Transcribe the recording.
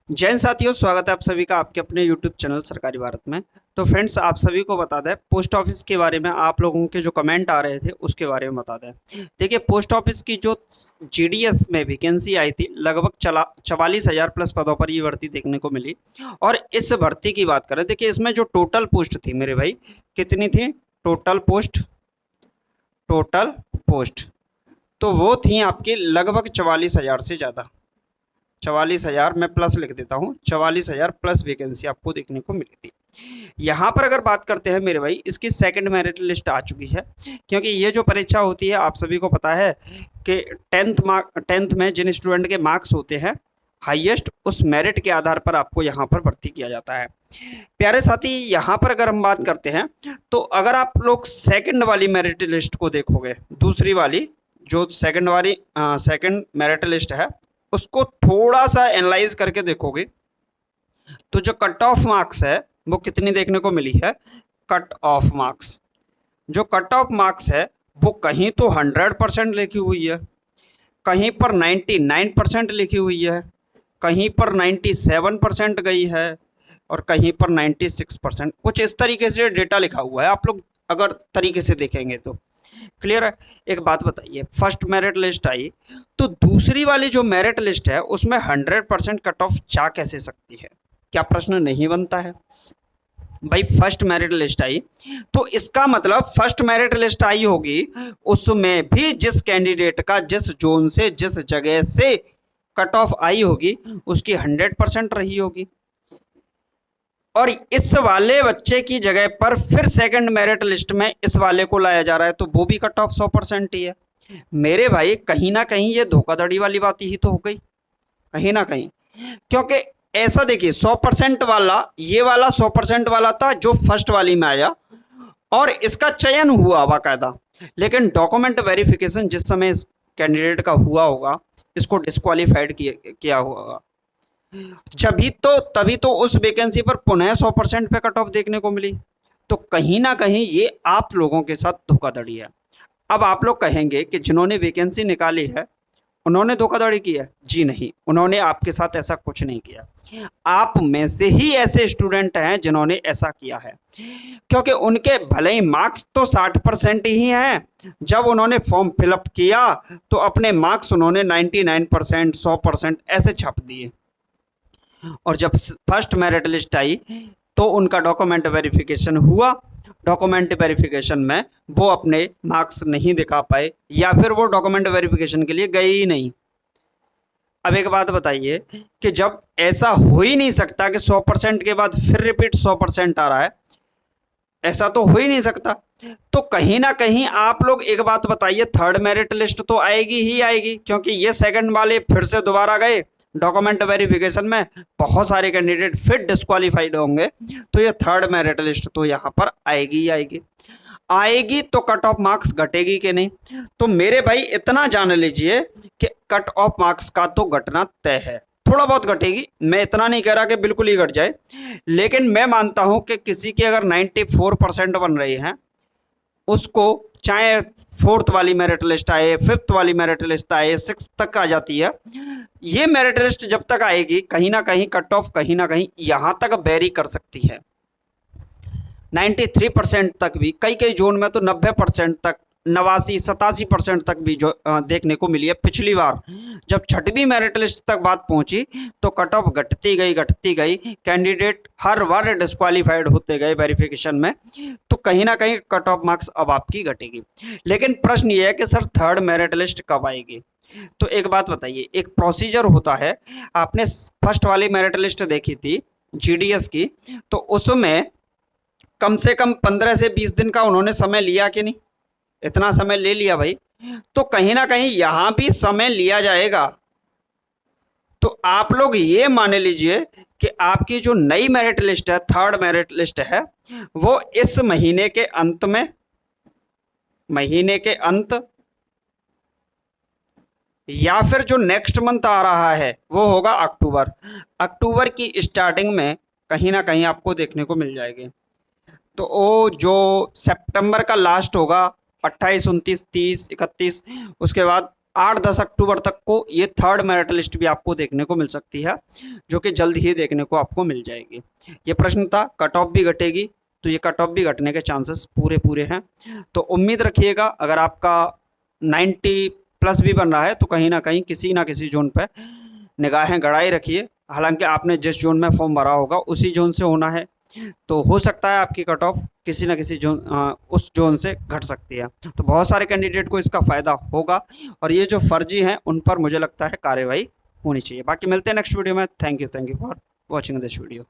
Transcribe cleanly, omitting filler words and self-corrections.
जय हिंद साथियों, स्वागत है आप सभी का आपके अपने YouTube चैनल सरकारी भारत में। तो फ्रेंड्स, आप सभी को बता दें पोस्ट ऑफिस के बारे में, आप लोगों के जो कमेंट आ रहे थे उसके बारे में बता दें। देखिए, पोस्ट ऑफिस की जो GDS में वैकेंसी आई थी, लगभग 44,000 प्लस पदों पर ये भर्ती देखने को मिली। और इस भर्ती की बात करें, देखिए इसमें जो टोटल पोस्ट थी मेरे भाई, कितनी थी टोटल पोस्ट, तो वो थी आपकी लगभग 44,000 से ज़्यादा। 44,000 मैं प्लस लिख देता हूँ, 44,000 प्लस वैकेंसी आपको देखने को मिली थी। यहाँ पर अगर बात करते हैं मेरे भाई, इसकी सेकंड मेरिट लिस्ट आ चुकी है, क्योंकि ये जो परीक्षा होती है आप सभी को पता है कि टेंथ में जिन स्टूडेंट के मार्क्स होते हैं हाईएस्ट, उस मेरिट के आधार पर आपको यहाँ पर भर्ती किया जाता है। प्यारे साथी, यहाँ पर अगर हम बात करते हैं तो अगर आप लोग सेकंड वाली मेरिट लिस्ट को देखोगे, दूसरी वाली जो सेकंड मेरिट लिस्ट है, उसको थोड़ा सा एनालाइज करके देखोगे तो जो कट ऑफ मार्क्स है वो कितनी देखने को मिली है। कट ऑफ मार्क्स, जो कट ऑफ मार्क्स है वो कहीं तो 100% लिखी हुई है, कहीं पर 99% लिखी हुई है, कहीं पर 97% गई है, और कहीं पर 96%, कुछ इस तरीके से डेटा लिखा हुआ है। आप लोग अगर तरीके से देखेंगे तो क्लियर है। एक बात बताइए, फर्स्ट मेरिट लिस्ट आई तो दूसरी वाली जो मेरिट लिस्ट है उसमें 100% कट ऑफ जा कैसे सकती है? क्या प्रश्न नहीं बनता है भाई? फर्स्ट मेरिट लिस्ट आई तो इसका मतलब फर्स्ट मेरिट लिस्ट आई होगी, उसमें भी जिस कैंडिडेट का जिस जोन से जिस जगह से कट ऑफ आई होगी उसकी 100% रही होगी, और इस वाले बच्चे की जगह पर फिर सेकंड मेरिट लिस्ट में इस वाले को लाया जा रहा है तो वो भी कट ऑफ 100% ही है। मेरे भाई, कहीं ना कहीं ये धोखाधड़ी वाली बात ही तो हो गई, कहीं ना कहीं। क्योंकि ऐसा देखिए, 100% वाला, ये वाला 100% वाला था जो फर्स्ट वाली में आया, और इसका चयन हुआ बाकायदा, लेकिन डॉक्यूमेंट वेरिफिकेशन जिस समय इस कैंडिडेट का हुआ होगा, इसको डिस्क्वालीफाइड किया होगा, तभी तो उस वैकेंसी पर पुनः 100% पे कट ऑफ देखने को मिली। तो कहीं ना कहीं ये आप लोगों के साथ धोखाधड़ी है। अब आप लोग कहेंगे कि जिन्होंने वैकेंसी निकाली है उन्होंने धोखाधड़ी की है। जी नहीं, उन्होंने आपके साथ ऐसा कुछ नहीं किया। आप में से ही ऐसे स्टूडेंट हैं जिन्होंने ऐसा किया है, क्योंकि उनके भले ही मार्क्स तो 60% ही हैं, जब उन्होंने फॉर्म फिलअप किया तो अपने मार्क्स उन्होंने 99%, 100% ऐसे छाप दिए, और जब फर्स्ट मेरिट लिस्ट आई तो उनका डॉक्यूमेंट वेरिफिकेशन हुआ। डॉक्यूमेंट वेरिफिकेशन में वो अपने मार्क्स नहीं दिखा पाए, या फिर वो डॉक्यूमेंट वेरिफिकेशन के लिए गए ही नहीं। अब एक बात बताइए कि जब ऐसा हो ही नहीं सकता कि 100% के बाद फिर रिपीट 100% आ रहा है, ऐसा तो हो ही नहीं सकता, तो कहीं ना कहीं आप लोग एक बात बताइए, थर्ड मेरिट लिस्ट तो आएगी ही आएगी, क्योंकि ये सेकंड वाले फिर से दोबारा गए डॉक्यूमेंट वेरिफिकेशन में, बहुत सारे कैंडिडेट फिर डिस्क्वालीफाइड होंगे, तो ये थर्ड मेरिट लिस्ट तो यहाँ पर आएगी ही आएगी। आएगी तो कट ऑफ मार्क्स घटेगी कि नहीं? तो मेरे भाई इतना जान लीजिए कि कट ऑफ मार्क्स का तो घटना तय है। थोड़ा बहुत घटेगी, मैं इतना नहीं कह रहा कि बिल्कुल ही घट जाए, लेकिन मैं मानता हूं कि किसी की अगर 94% बन रही हैं, उसको चाहे फोर्थ वाली मेरिट लिस्ट आए, फिफ्थ वाली मेरिट लिस्ट आए, सिक्स तक आ जाती है, ये मेरिट लिस्ट जब तक आएगी कहीं ना कहीं कट ऑफ कहीं ना कहीं यहां तक वेरी कर सकती है। 93% तक भी, कई कई जोन में तो 90% तक, 87% तक भी जो देखने को मिली है। पिछली बार जब छठवीं मेरिट लिस्ट तक बात पहुंची तो कट ऑफ घटती गई, कैंडिडेट हर बार डिस्क्वालीफाइड होते गए वेरिफिकेशन में, तो कहीं ना कहीं कट ऑफ मार्क्स अब आपकी घटेगी। लेकिन प्रश्न ये है कि सर थर्ड मेरिट लिस्ट कब आएगी? तो एक बात बताइए, एक प्रोसीजर होता है, आपने फर्स्ट वाली मेरिट लिस्ट देखी थी GDS की, तो उसमें कम से कम 15 से 20 दिन का उन्होंने समय लिया कि नहीं? इतना समय ले लिया भाई, तो कहीं ना कहीं यहां भी समय लिया जाएगा। तो आप लोग ये मान लीजिए कि आपकी जो नई मेरिट लिस्ट है, थर्ड मेरिट लिस्ट है, वो इस महीने के अंत या फिर जो नेक्स्ट मंथ आ रहा है वो होगा अक्टूबर की स्टार्टिंग में कहीं ना कहीं आपको देखने को मिल जाएगी। तो वो जो सितंबर का लास्ट होगा, 28, 29, 30, 31, उसके बाद 8-10 अक्टूबर तक को ये थर्ड मेरिट लिस्ट भी आपको देखने को मिल सकती है, जो कि जल्द ही देखने को आपको मिल जाएगी। ये प्रश्न था कट ऑफ भी घटेगी, तो ये कट ऑफ भी घटने के चांसेस पूरे हैं। तो उम्मीद रखिएगा अगर आपका 90 प्लस भी बन रहा है तो कहीं ना कहीं किसी ना किसी जोन पे निगाहें गड़ाई रखिए। हालांकि आपने जिस जोन में फॉर्म भरा होगा उसी जोन से होना है, तो हो सकता है आपकी कट ऑफ किसी ना किसी जोन उस जोन से घट सकती है। तो बहुत सारे कैंडिडेट को इसका फ़ायदा होगा और ये जो फर्जी हैं उन पर मुझे लगता है कार्रवाई होनी चाहिए। बाकी मिलते हैं नेक्स्ट वीडियो में। Thank you for watching this video.